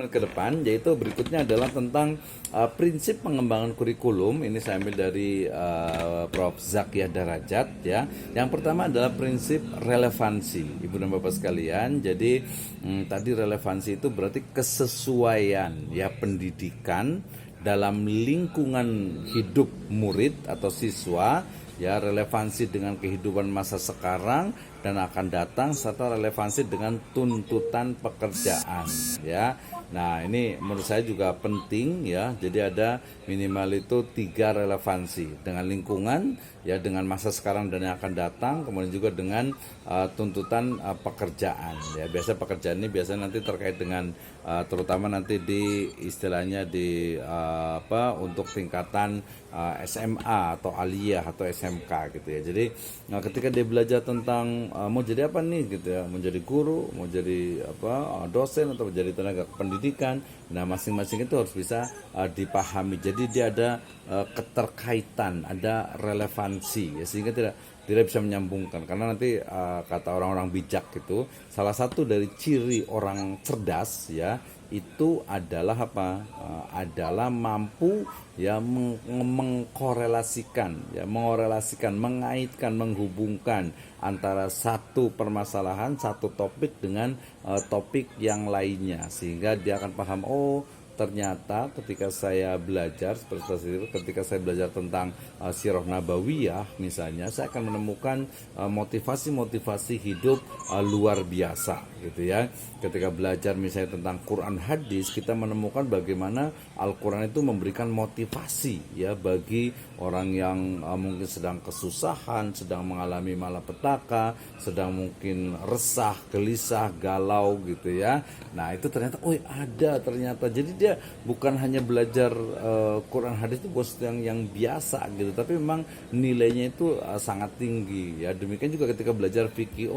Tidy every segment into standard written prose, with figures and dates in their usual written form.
ke depan, yaitu berikutnya adalah tentang prinsip pengembangan kurikulum. Ini saya ambil dari Prof. Zakia Darajat ya. Yang pertama adalah prinsip relevansi, Ibu dan Bapak sekalian. Jadi tadi relevansi itu berarti kesesuaian ya pendidikan dalam lingkungan hidup murid atau siswa, ya, relevansi dengan kehidupan masa sekarang dan akan datang, serta relevansi dengan tuntutan pekerjaan ya. Nah, ini menurut saya juga penting ya. Jadi ada minimal itu 3 relevansi dengan lingkungan ya, dengan masa sekarang dan yang akan datang, kemudian juga dengan tuntutan pekerjaan ya. Biasa pekerjaan ini biasanya nanti terkait dengan terutama nanti di istilahnya di untuk tingkatan SMA atau aliyah atau SMK gitu ya. Jadi ketika dia belajar tentang mau jadi apa nih gitu ya, mau jadi guru, mau jadi dosen atau menjadi tenaga pendidikan. Nah, masing-masing itu harus bisa dipahami. Jadi dia ada keterkaitan, ada relevansi ya, sehingga tidak bisa menyambungkan. Karena nanti kata orang-orang bijak gitu, salah satu dari ciri orang cerdas ya itu adalah apa? Adalah mampu ya mengkorelasikan, mengaitkan, menghubungkan antara satu permasalahan, satu topik dengan topik yang lainnya, sehingga dia akan paham, oh ternyata ketika saya belajar seperti itu, ketika saya belajar tentang Sirah Nabawiyah misalnya, saya akan menemukan motivasi-motivasi hidup luar biasa gitu ya. Ketika belajar misalnya tentang Quran hadis, kita menemukan bagaimana Al-Quran itu memberikan motivasi ya bagi orang yang mungkin sedang kesusahan, sedang mengalami malapetaka, sedang mungkin resah, gelisah, galau gitu ya. Nah, itu ternyata ada ternyata. Jadi dia bukan hanya belajar Quran hadis itu yang biasa gitu, tapi memang nilainya itu sangat tinggi ya. Demikian juga ketika belajar fikih,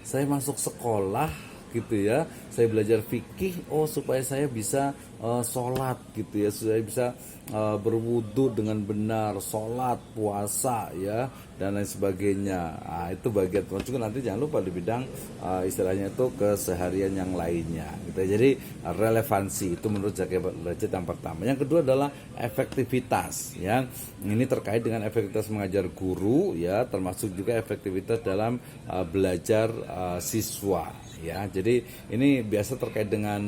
saya masuk sekolah gitu ya, saya belajar fikih supaya saya bisa sholat gitu ya, saya bisa berwudu dengan benar, sholat, puasa ya, dan lain sebagainya. Nah, itu bagian juga nanti jangan lupa di bidang istilahnya itu keseharian yang lainnya gitu ya. Jadi relevansi itu menurut Zakia Darajat yang pertama. Yang kedua adalah efektivitas ya. Ini terkait dengan efektivitas mengajar guru ya, termasuk juga efektivitas dalam belajar siswa ya. Jadi ini biasa terkait dengan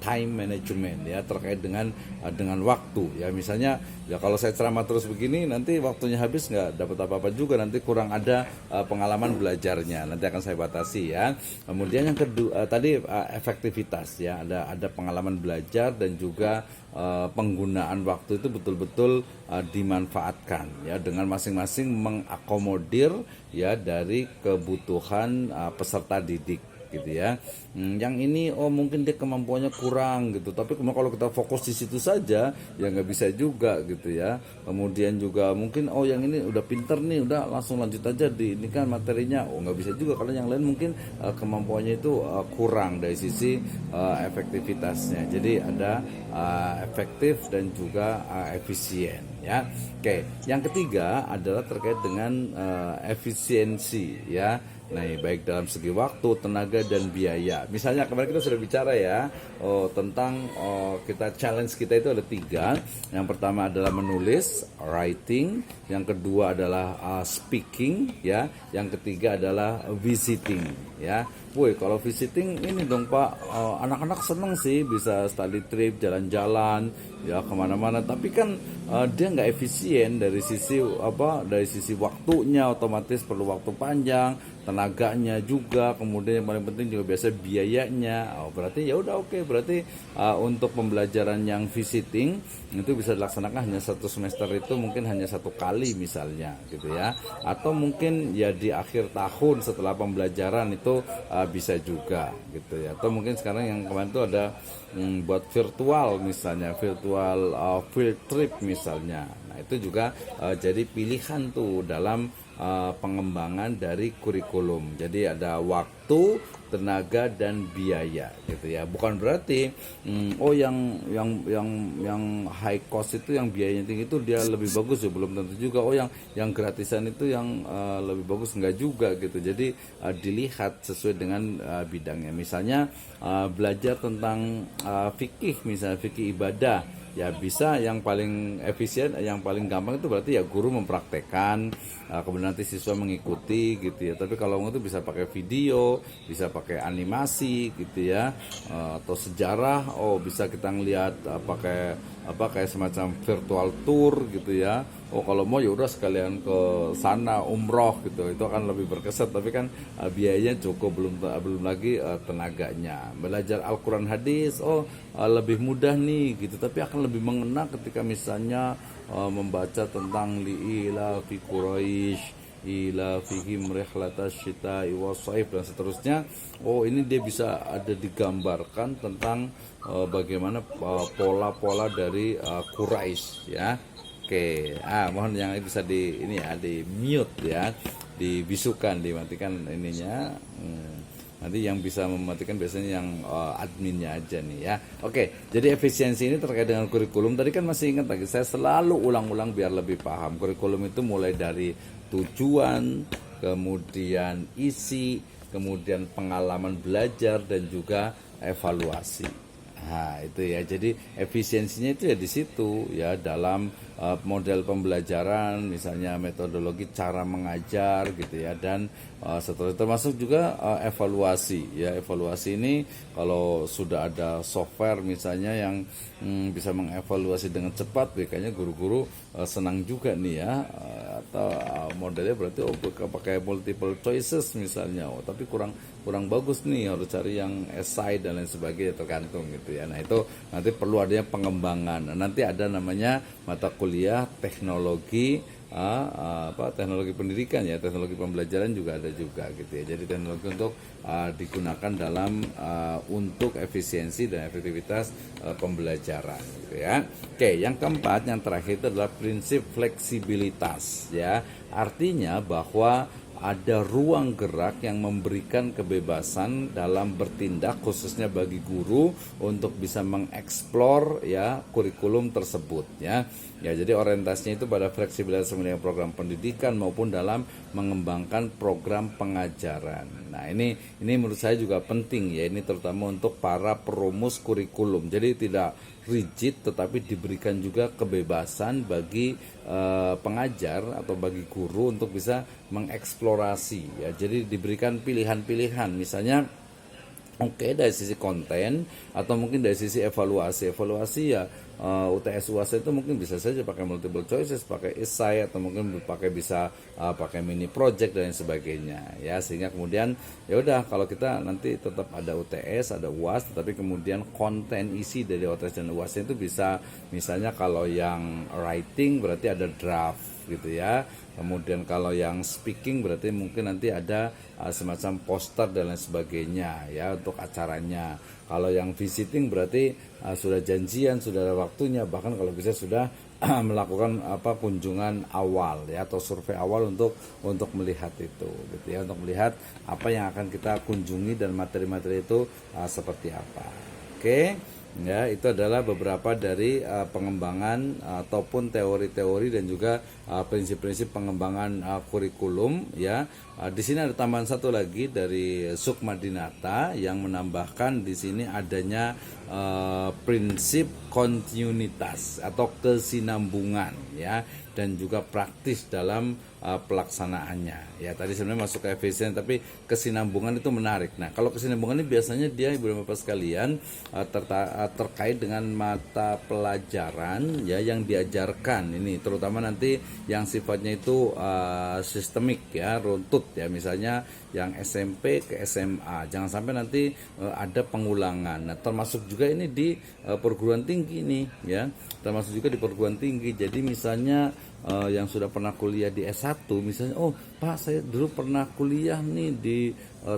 time management ya, terkait dengan waktu ya. Misalnya ya, kalau saya ceramah terus begini nanti waktunya habis, nggak dapat apa-apa juga, nanti kurang ada pengalaman belajarnya, nanti akan saya batasi ya. Kemudian yang kedua tadi efektivitas ya, ada pengalaman belajar dan juga penggunaan waktu itu betul-betul dimanfaatkan ya, dengan masing-masing mengakomodir ya dari kebutuhan peserta didik gitu ya. Yang ini mungkin dia kemampuannya kurang gitu, tapi kalau kita fokus di situ saja ya nggak bisa juga gitu ya. Kemudian juga mungkin yang ini udah pinter nih, udah langsung lanjut aja ini kan materinya, nggak bisa juga karena yang lain mungkin kemampuannya itu kurang dari sisi efektivitasnya. Jadi ada efektif dan juga efisien ya. Oke, yang ketiga adalah terkait dengan efisiensi ya. Nah, baik dalam segi waktu, tenaga, dan biaya. Misalnya kemarin kita sudah bicara ya tentang kita challenge kita itu ada 3. Yang pertama adalah menulis, writing. Yang kedua adalah speaking ya. Yang ketiga adalah visiting ya. Kalau visiting ini dong Pak, anak-anak seneng sih bisa study trip, jalan-jalan ya kemana-mana. Tapi kan dia nggak efisien dari sisi waktunya, otomatis perlu waktu panjang, tenaganya juga, kemudian yang paling penting juga biasa biayanya. Berarti ya udah oke, berarti untuk pembelajaran yang visiting itu bisa dilaksanakan hanya 1 semester, itu mungkin hanya 1 kali misalnya gitu ya, atau mungkin ya di akhir tahun setelah pembelajaran itu bisa juga gitu ya. Atau mungkin sekarang yang kemarin itu ada buat virtual misalnya, virtual field trip misalnya. Nah, itu juga jadi pilihan tuh dalam pengembangan dari kurikulum. Jadi ada waktu, tenaga dan biaya gitu ya. Bukan berarti yang high cost itu, yang biayanya tinggi itu dia lebih bagus ya, belum tentu juga. Yang gratisan itu yang lebih bagus, enggak juga gitu. Jadi dilihat sesuai dengan bidangnya. Misalnya belajar tentang fikih, misalnya fikih ibadah, ya bisa yang paling efisien, yang paling gampang itu berarti ya guru mempraktekkan, kemudian nanti siswa mengikuti gitu ya. Tapi kalau itu bisa pakai video, bisa pakai animasi gitu ya, atau sejarah, bisa kita ngelihat pakai kayak semacam virtual tour gitu ya. Kalau mau ya udah sekalian ke sana umroh gitu, itu akan lebih berkesan. Tapi kan biayanya cukup, belum lagi tenaganya. Belajar Al-Quran hadis, lebih mudah nih gitu, tapi akan lebih mengena ketika misalnya membaca tentang li'ila fi Quraisy, ila fihim rihlatas syita'i wassaif dan seterusnya. Ini dia bisa ada digambarkan tentang bagaimana pola-pola dari Quraisy ya. Oke, mohon yang bisa di mute ya, dibisukan, dimatikan ininya. Nanti yang bisa mematikan biasanya yang adminnya aja nih ya. Oke, jadi efisiensi ini terkait dengan kurikulum. Tadi kan masih ingat lagi, saya selalu ulang-ulang biar lebih paham. Kurikulum itu mulai dari tujuan, kemudian isi, kemudian pengalaman belajar, dan juga evaluasi. Nah, itu ya. Jadi efisiensinya itu ya di situ ya, dalam model pembelajaran, misalnya metodologi cara mengajar gitu ya, dan seterusnya, termasuk juga evaluasi ya. Evaluasi ini kalau sudah ada software misalnya yang bisa mengevaluasi dengan cepat, kayaknya guru-guru senang juga nih ya. Atau modelnya berarti pakai multiple choices misalnya, tapi kurang bagus nih, harus cari yang essay dan lain sebagainya, tergantung gitu ya. Nah, itu nanti perlu adanya pengembangan. Nanti ada namanya mata kuliah teknologi teknologi pendidikan ya, teknologi pembelajaran juga ada juga gitu ya. Jadi teknologi untuk digunakan dalam untuk efisiensi dan efektivitas pembelajaran gitu ya. Oke, yang keempat, yang terakhir itu adalah prinsip fleksibilitas ya. Artinya bahwa ada ruang gerak yang memberikan kebebasan dalam bertindak, khususnya bagi guru untuk bisa mengeksplor ya kurikulum tersebut ya. Jadi orientasinya itu pada fleksibilitas dengan program pendidikan maupun dalam mengembangkan program pengajaran. Nah, ini menurut saya juga penting ya, ini terutama untuk para perumus kurikulum. Jadi tidak rigid, tetapi diberikan juga kebebasan bagi pengajar atau bagi guru untuk bisa mengeksplorasi ya. Jadi diberikan pilihan-pilihan, misalnya dari sisi konten atau mungkin dari sisi evaluasi ya. UTS UAS itu mungkin bisa saja pakai multiple choices, pakai essay, atau mungkin pakai mini project dan sebagainya ya. Sehingga kemudian ya udah, kalau kita nanti tetap ada UTS, ada UAS, tapi kemudian konten isi dari UTS dan UAS itu bisa, misalnya kalau yang writing berarti ada draft gitu ya. Kemudian kalau yang speaking berarti mungkin nanti ada semacam poster dan lain sebagainya ya untuk acaranya. Kalau yang visiting berarti sudah janjian, sudah ada waktunya, bahkan kalau bisa sudah melakukan kunjungan awal ya, atau survei awal untuk melihat itu gitu ya, untuk melihat apa yang akan kita kunjungi dan materi-materi itu seperti apa. Oke. Ya, itu adalah beberapa dari pengembangan ataupun teori-teori dan juga prinsip-prinsip pengembangan kurikulum ya. Di sini ada tambahan satu lagi dari Sukmadinata yang menambahkan di sini adanya prinsip kontinuitas atau kesinambungan ya, dan juga praktis dalam pelaksanaannya ya. Tadi sebenarnya masuk ke efisien, tapi kesinambungan itu menarik. Nah, kalau kesinambungan ini biasanya dia, ibu dan bapak sekalian, terkait dengan mata pelajaran ya yang diajarkan ini, terutama nanti yang sifatnya itu sistemik ya, runtut ya, misalnya yang SMP ke SMA, jangan sampai nanti ada pengulangan. Nah, termasuk juga ini di perguruan tinggi nih ya, termasuk juga di perguruan tinggi. Jadi misalnya yang sudah pernah kuliah di S1 misalnya, Pak, saya dulu pernah kuliah nih di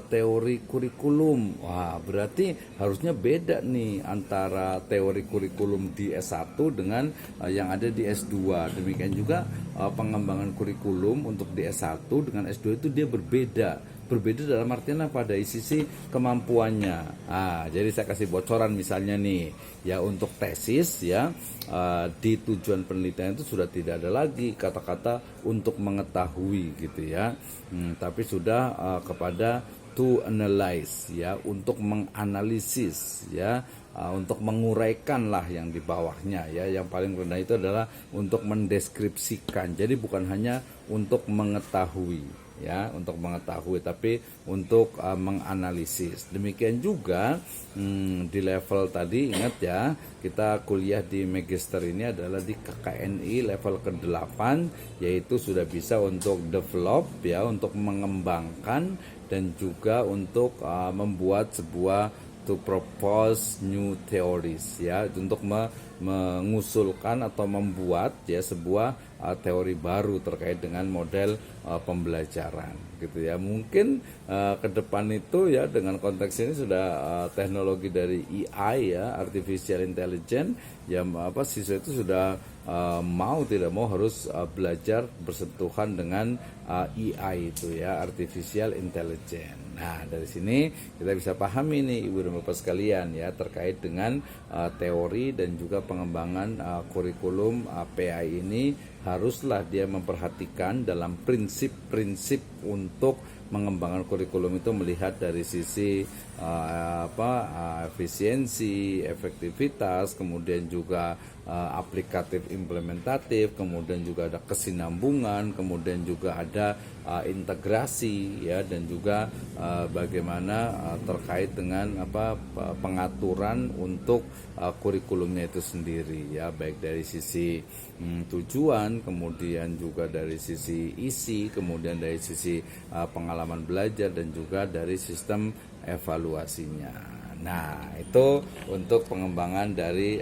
teori kurikulum. Wah, berarti harusnya beda nih antara teori kurikulum di S1 dengan yang ada di S2. Demikian juga pengembangan kurikulum untuk di S1 dengan S2 itu dia berbeda Berbeda dalam artian apa? Dari sisi kemampuannya. Jadi saya kasih bocoran misalnya nih, ya untuk tesis ya di tujuan penelitian itu sudah tidak ada lagi kata-kata untuk mengetahui gitu ya, tapi sudah kepada to analyze ya, untuk menganalisis ya, untuk menguraikan lah yang di bawahnya ya. Yang paling rendah itu adalah untuk mendeskripsikan. Jadi bukan hanya untuk mengetahui ya, untuk mengetahui, tapi untuk menganalisis. Demikian juga di level tadi, ingat ya, kita kuliah di magister ini adalah di KKNI level ke-8, yaitu sudah bisa untuk develop ya, untuk mengembangkan dan juga untuk membuat sebuah to propose new theories ya, untuk mengusulkan atau membuat ya sebuah teori baru terkait dengan model pembelajaran gitu ya. Mungkin ke depan itu ya, dengan konteks ini sudah teknologi dari AI ya, artificial intelligence ya, siswa itu sudah mau tidak mau harus belajar bersentuhan dengan AI itu ya, artificial intelligence. Nah, dari sini kita bisa pahami nih Ibu dan Bapak sekalian ya, terkait dengan teori dan juga pengembangan kurikulum PAI ini. Haruslah dia memperhatikan dalam prinsip-prinsip untuk mengembangkan kurikulum itu, melihat dari sisi efisiensi, efektivitas, kemudian juga aplikatif implementatif, kemudian juga ada kesinambungan, kemudian juga ada integrasi ya, dan juga bagaimana terkait dengan pengaturan untuk kurikulumnya itu sendiri ya, baik dari sisi tujuan, kemudian juga dari sisi isi, kemudian dari sisi pengalaman belajar, dan juga dari sistem evaluasinya. Nah, itu untuk pengembangan dari